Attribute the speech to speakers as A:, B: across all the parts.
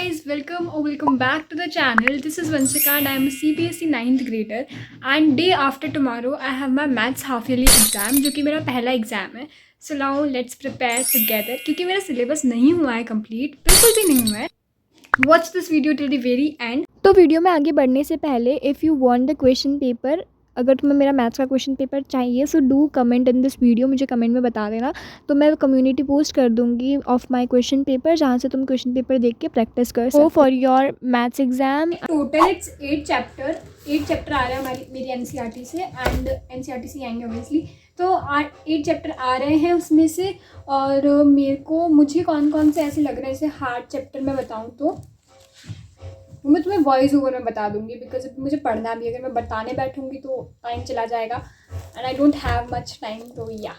A: guys, welcome back to the channel. This is Vanshika and I am a CBSE 9th grader and day after tomorrow I have my maths half yearly exam जो कि मेरा पहला exam है. So now let's prepare together क्योंकि मेरा syllabus नहीं हुआ है कंप्लीट, बिल्कुल भी नहीं हुआ है. Watch this video till the very end.
B: तो वीडियो में आगे बढ़ने से पहले if you want the question paper, अगर तुम्हें मेरा मैथ्स का क्वेश्चन पेपर चाहिए so do comment in this video. मुझे कमेंट में बता देना, तो मैं कम्युनिटी पोस्ट कर दूंगी ऑफ माय क्वेश्चन पेपर, जहाँ से तुम क्वेश्चन पेपर देख के प्रैक्टिस कर सको for your maths exam.
A: Total it's 8 chapter आ रहे हैं मेरी एनसीईआरटी से एंड एनसीईआरटी से आएंगे ऑब्वियसली. तो 8 चैप्टर आ रहे हैं उसमें से. और मुझे कौन कौन से ऐसे लग रहे हैं, जैसे हार्ड चैप्टर मैं बताऊँ तो वो मैं तुम्हें वॉइस ओवर में बता दूंगी बिकॉज मुझे पढ़ना भी, अगर मैं बताने बैठूंगी तो टाइम चला जाएगा and I don't have much time. तो या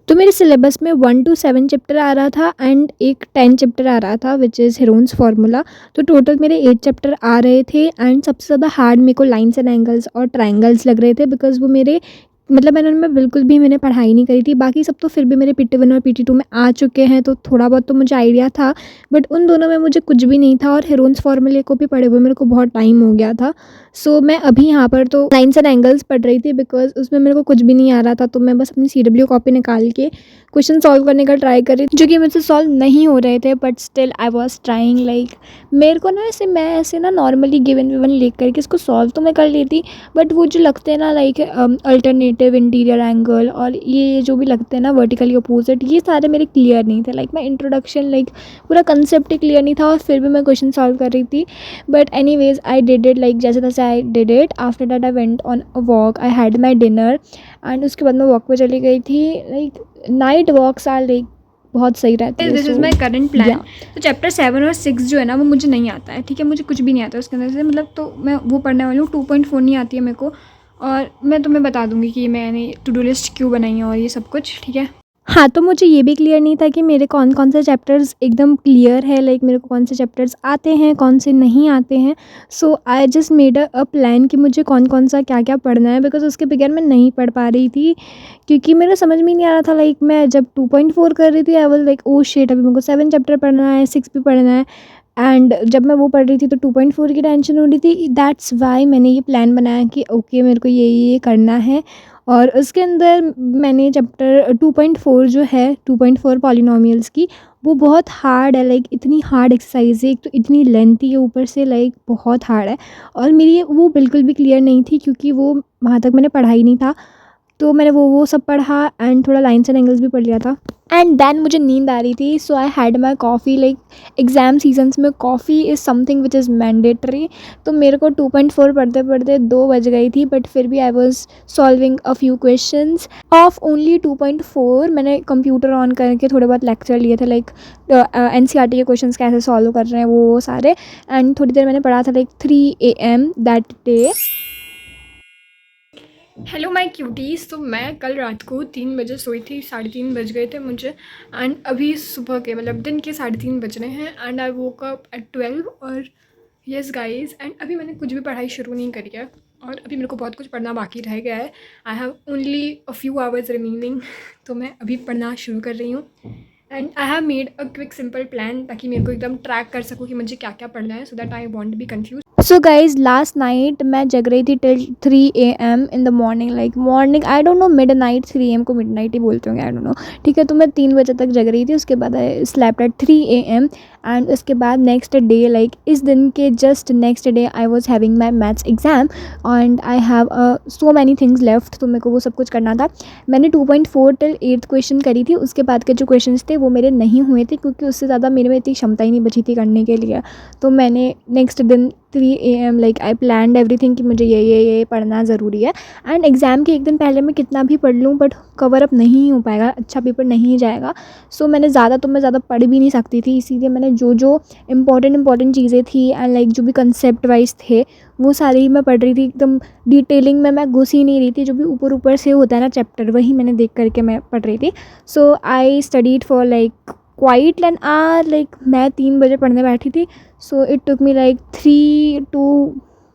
B: तो मेरे सिलेबस में 1 to 7 चैप्टर आ रहा था एंड एक 10 चैप्टर आ रहा था विच इज़ हेरोन्स फार्मूला. तो टोटल मेरे 8 चैप्टर आ रहे थे एंड सबसे ज़्यादा हार्ड मेरे को लाइन्स एंड एंगल्स और ट्रायंगल्स लग रहे थे बिकॉज वो मेरे मैंने उनमें बिल्कुल भी मैंने पढ़ाई नहीं करी थी. बाकी सब तो फिर भी मेरे PT1 और PT2 में आ चुके हैं, तो थोड़ा बहुत तो मुझे आइडिया था, बट उन दोनों में मुझे कुछ भी नहीं था. और हेरोन्स फार्मूले को भी पढ़े हुए मेरे को बहुत टाइम हो गया था. सो मैं अभी यहाँ पर तो लाइन्स एंड एंगल्स पढ़ रही थी बिकॉज उसमें मेरे को कुछ भी नहीं आ रहा था. तो मैं बस अपनी CW कॉपी निकाल के क्वेश्चन सॉल्व करने का ट्राई कर रही थी, जो कि मुझसे सॉल्व नहीं हो रहे थे, but still I was trying. Like मेरे को ना मैं ऐसे ना नॉर्मली गिवन विवन लिख करके इसको सॉल्व तो मैं कर लेती, बट वो जो लगते हैं ना लाइक अल्टरनेटिव, इंटीरियर एंगल और ये जो भी लगते हैं ना वर्टिकली अपोजिट, ये सारे मेरे क्लियर नहीं थे. लाइक मैं इंट्रोडक्शन लाइक पूरा कंसेप्ट ही क्लियर नहीं था और फिर भी मैं क्वेश्चन सॉल्व कर रही थी. But anyways I did did इट, लाइक जैसे तैसे I did it. After that I went on a walk, I had my dinner and उसके बाद मैं वॉक पे चली गई थी. Like night walks are like बहुत सही रहती है.
A: This is my current plan. तो चैप्टर 7 और 6 जो है ना वो मुझे नहीं आता है, ठीक है, मुझे कुछ भी नहीं आता उसके अंदर से, मतलब तो मैं वो पढ़ने वाली हूँ. 2.4 नहीं आती है मेरे को और मैं तुम्हें बता दूँगी कि मैंने टू डू लिस्ट क्यों बनाई है और ये सब कुछ, ठीक है.
B: हाँ, तो मुझे ये भी क्लियर नहीं था कि मेरे कौन कौन से चैप्टर्स एकदम क्लियर है, लाइक मेरे को कौन से चैप्टर्स आते हैं, कौन से नहीं आते हैं. So I just made a plan कि मुझे कौन कौन सा क्या क्या पढ़ना है, बिकॉज उसके बगैर मैं नहीं पढ़ पा रही थी क्योंकि मेरा समझ में नहीं आ रहा था. लाइक मैं जब 2.4 कर रही थी I was like oh shit, अभी मेरे को 7 चैप्टर पढ़ना है, 6 भी पढ़ना है. एंड जब मैं वो पढ़ रही थी तो 2.4 की टेंशन हो रही थी. दैट्स वाई मैंने ये प्लान बनाया कि ओके मेरे को ये करना है. और उसके अंदर मैंने चैप्टर 2.4 जो है 2.4 पॉलिनोमियल्स की, वो बहुत हार्ड है. लाइक इतनी हार्ड एक्सरसाइज है, एक तो इतनी लेंथी है, ऊपर से लाइक बहुत हार्ड है. और मेरी वो बिल्कुल भी क्लियर नहीं थी क्योंकि वो वहाँ तक मैंने पढ़ा ही नहीं था. तो मैंने वो सब पढ़ा एंड थोड़ा लाइन्स एंड एंगल्स भी पढ़ लिया था. एंड देन मुझे नींद आ रही थी, so I had my coffee. Like exam seasons में coffee is something which is mandatory. तो मेरे को 2.4 पढ़ते पढ़ते 2 बज गई थी, बट फिर भी I was solving a few questions of only 2.4. मैंने कंप्यूटर ऑन करके थोड़े बहुत लेक्चर लिए थे, लाइक NCERT के क्वेश्चंस कैसे सॉल्व कर रहे हैं वो सारे. एंड थोड़ी देर मैंने पढ़ा था like 3 AM that day.
A: Hello my cuties. तो मैं कल रात को 3 बजे सोई थी, 3:30 बज गए थे मुझे एंड अभी सुबह के मतलब दिन के 3:30 बज रहे हैं and I woke up at 12. और यस गाइज, एंड अभी मैंने कुछ भी पढ़ाई शुरू नहीं करी है और अभी मेरे को बहुत कुछ पढ़ना बाकी रह गया है. I have only a few hours remaining. तो मैं अभी पढ़ना शुरू कर रही हूँ and I have made a quick simple plan ताकि मेरे को एकदम ट्रैक कर सकूँ कि मुझे क्या क्या पढ़ना है, so that I want be confuse.
B: So guys last night मैं जग रही थी till 3 AM in the morning. Like morning I don't know, mid night, 3 AM को मिड नाइट ही बोलते होंगे, आई डोंट नो, ठीक है. तो मैं 3 बजे तक जग रही थी. उसके बाद I slept at 3 AM and उसके बाद नेक्स्ट डे, लाइक इस दिन के just next day I was having my maths exam and I have so many things left. तो मेरे को वो सब कुछ करना था. मैंने 2.4 टिल 8th क्वेश्चन करी थी. उसके बाद के जो क्वेश्चन थे वो मेरे नहीं हुए थे क्योंकि उससे ज़्यादा मेरे में इतनी क्षमता ही नहीं बची थी करने के लिए. तो मैंने नेक्स्ट दिन 3 AM like I planned everything कि मुझे ये पढ़ना ज़रूरी है. एंड एग्ज़ाम के एक दिन पहले मैं कितना भी पढ़ लूँ बट कवर अप नहीं हो पाएगा, अच्छा पेपर नहीं जाएगा. सो मैं ज़्यादा पढ़ भी नहीं सकती थी, इसीलिए मैंने जो इम्पॉर्टेंट चीज़ें थी एंड लाइक जो भी कंसेप्ट वाइज थे वो सारी ही मैं पढ़ रही थी. एकदम डिटेलिंग में मैं घुस ही नहीं रही थी. जो भी ऊपर से होता है ना चैप्टर, वही मैंने देख करके मैं पढ़ रही थी. So I studied for like quite an hour. Like मैं 3 बजे पढ़ने बैठी थी. So it took me like 3 to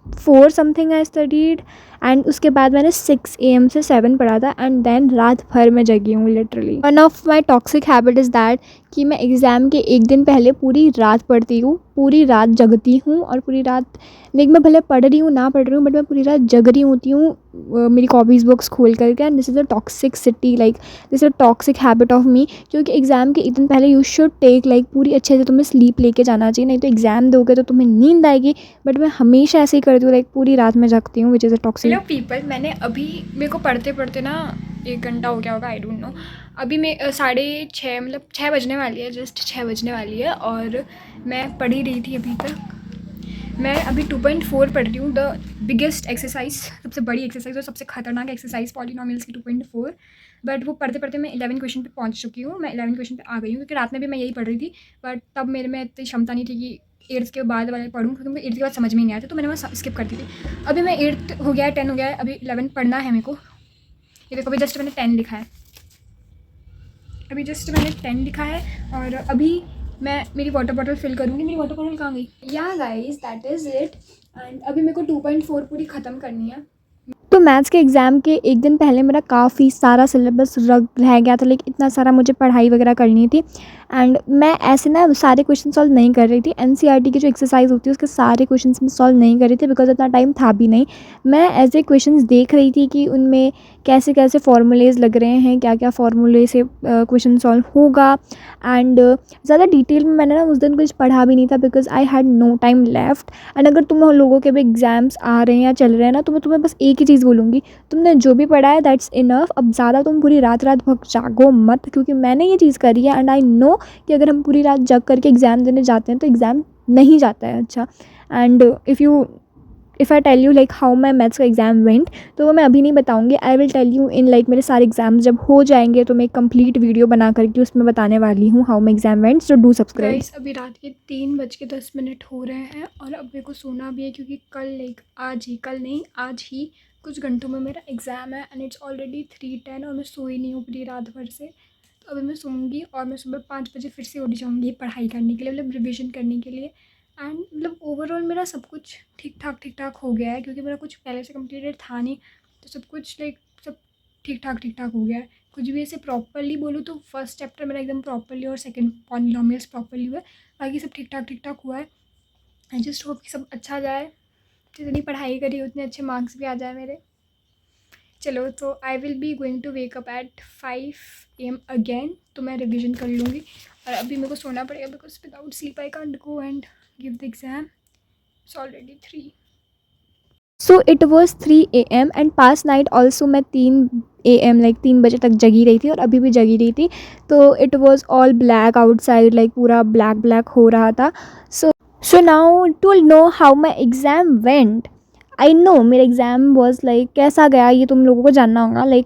B: 4 something I studied and उसके बाद मैंने 6 AM से 7 पढ़ा था एंड देन रात भर मैं जगी हूँ literally. One of my toxic habit is that कि मैं एग्ज़ाम के एक दिन पहले पूरी रात पढ़ती हूँ, पूरी रात जगती हूँ और पूरी रात लाइक मैं भले पढ़ रही हूँ ना पढ़ रही हूँ बट मैं पूरी रात जग रही होती हूँ मेरी कॉपीज़ बुक्स खोल करके। And this is a toxicity like this is a toxic habit of me, क्योंकि एग्ज़ाम के एक दिन पहले यू शुड टेक लाइक पूरी अच्छे से तुम्हें स्लीप लेके जाना चाहिए, नहीं तो एग्ज़ाम दोगे तो तुम्हें नींद आएगी। बट मैं हमेशा ऐसे ही करती हूँ, लाइक पूरी रात में जगती हूँ which is a toxic.
A: Hello people, मैंने अभी मेरे को पढ़ते पढ़ते ना 1 घंटा हो गया होगा, आई डोंट नो। अभी मैं 6:30 मतलब 6 बजने वाली है, जस्ट 6 बजने वाली है और मैं पढ़ ही रही थी अभी तक। मैं अभी 2.4 पढ़ रही हूँ, द बिगेस्ट एक्सरसाइज, सबसे बड़ी एक्सरसाइज और सबसे खतरनाक एक्सरसाइज पॉलिनोमियल्स की 2.4। बट वो पढ़ते पढ़ते मैं 11 क्वेश्चन पे पहुँच चुकी हूँ, मैं 11 क्वेश्चन पे आ गई हूँ, क्योंकि रात में भी मैं यही पढ़ रही थी। बट तब मेरे में इतनी क्षमता नहीं थी कि 8th के बाद वाले पढ़ूँ, क्योंकि मुझे 8th के बाद समझ में ही नहीं आया था, तो मैंने वहाँ स्किप करती थी। अभी मैं 8th हो गया है, 10 हो गया है, अभी 11 पढ़ना है मेरे को। ये देखो, अभी जस्ट मैंने 10 लिखा है, अभी जस्ट मैंने 10 लिखा है और अभी मैं मेरी वाटर बॉटल फिल करूँगी। मेरी वाटर बॉटल कहाँ गई? या guys, that is it. And अभी मेरे को 2.4 पूरी ख़त्म करनी है।
B: तो मैथ्स के एग्ज़ाम के एक दिन पहले मेरा काफ़ी सारा सिलेबस रह गया था, लेकिन इतना सारा मुझे पढ़ाई वगैरह करनी थी एंड मैं ऐसे ना सारे क्वेश्चन सॉल्व नहीं कर रही थी। एनसीईआरटी की जो एक्सरसाइज होती है उसके सारे क्वेश्चंस मैं सॉल्व नहीं कर रही थी बिकॉज इतना टाइम था भी नहीं। मैं ऐसे क्वेश्चंस देख रही थी कि उनमें कैसे कैसे फार्मूलेज लग रहे हैं, क्या क्या फार्मूले से क्वेश्चन सॉल्व होगा। एंड ज़्यादा डिटेल में मैंने ना उस दिन कुछ पढ़ा भी नहीं था because I had no time left. And अगर तुम लोगों के भी एग्ज़ाम्स आ रहे हैं या चल रहे हैं ना, तो मैं तुम्हें बस एक ही चीज़ बोलूँगी, तुमने जो भी पढ़ा है दैट्स इनफ। अब ज़्यादा तुम पूरी रात रात भर जागो मत, क्योंकि मैंने ये चीज़ करी है एंड आई नो कि अगर हम पूरी रात जग करके एग्ज़ाम देने जाते हैं तो एग्ज़ाम नहीं जाता है अच्छा। And if I tell you like how my maths का एग्ज़ाम वेंट, तो वो मैं अभी नहीं बताऊँगी। I will tell you in like मेरे सारे एग्ज़ाम्स जब हो जाएंगे तो मैं एक कंप्लीट वीडियो बना करके उसमें बताने वाली हूँ how my exam went. So do subscribe.
A: Guys, अभी रात के 3:10 हो रहे हैं और अब मेरे को सोना भी है, क्योंकि कल लाइक आज ही, कल नहीं आज ही कुछ घंटों में मेरा एग्ज़ाम है एंड इट्स ऑलरेडी 3:10 और मैं सोई नहीं हूँ पूरी रात भर से। तो अभी मैं सोऊंगी और मैं सुबह 5 बजे फिर से उठ जाऊँगी पढ़ाई करने के लिए, मतलब रिविज़न करने के लिए। एंड मतलब ओवरऑल मेरा सब कुछ ठीक ठाक हो गया है, क्योंकि मेरा कुछ पहले से कंप्लीटेड था नहीं, तो सब कुछ लाइक सब ठीक ठाक हो गया है। कुछ भी ऐसे प्रॉपरली बोलूँ तो फर्स्ट चैप्टर मेरा एकदम प्रॉपरली और सेकंड पॉलिनोमियल्स प्रॉपरली हुआ है, बाकी सब ठीक ठाक हुआ है। आई जस्ट होप कि सब अच्छा जाए, जितनी पढ़ाई करी उतने अच्छे मार्क्स भी आ जाए मेरे। चलो, तो I will be going to wake up at 5 AM again, तो मैं रिविज़न कर लूँगी। और अभी मेरे को सोना पड़ेगा because without sleep I can't go and give the exam. It's already 3।
B: So it was 3 AM and past night also मैं 3 AM लाइक 3 बजे तक जगी रही थी और अभी भी जगी रही थी। तो it was all black outside, like पूरा ब्लैक हो रहा था। So now to know how my exam went, I know मेरा एग्ज़ाम वॉज लाइक कैसा गया ये तुम लोगों को जानना होगा, लाइक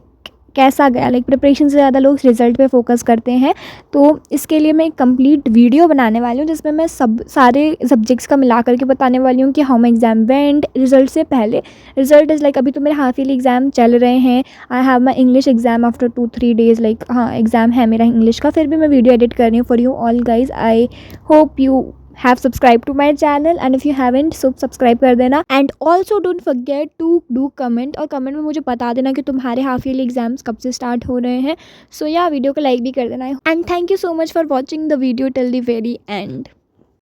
B: कैसा गया। लाइक प्रिपरेशन से ज़्यादा लोग रिज़ल्ट पे फोकस करते हैं, तो इसके लिए मैं एक कंप्लीट वीडियो बनाने वाली हूँ जिसमें मैं सारे सब्जेक्ट्स का मिला करके बताने वाली हूँ कि how my exam went result से पहले। रिज़ल्ट इज़ लाइक अभी तो मेरे हाफ ईयरली एग्ज़ाम चल रहे हैं। I have my English exam after 2-3 days, like हाँ एग्ज़ाम है मेरा इंग्लिश का, फिर भी मैं वीडियो एडिट कर रही हूँ for you all guys. I hope you have subscribed to my channel and if you haven't so subscribe कर देना and also don't forget to do comment और comment में मुझे बता देना कि तुम्हारे हाफ ईयरली एग्जाम्स कब से स्टार्ट हो रहे हैं। सो या वीडियो को लाइक भी कर देना and thank you so much for watching the video till the very and.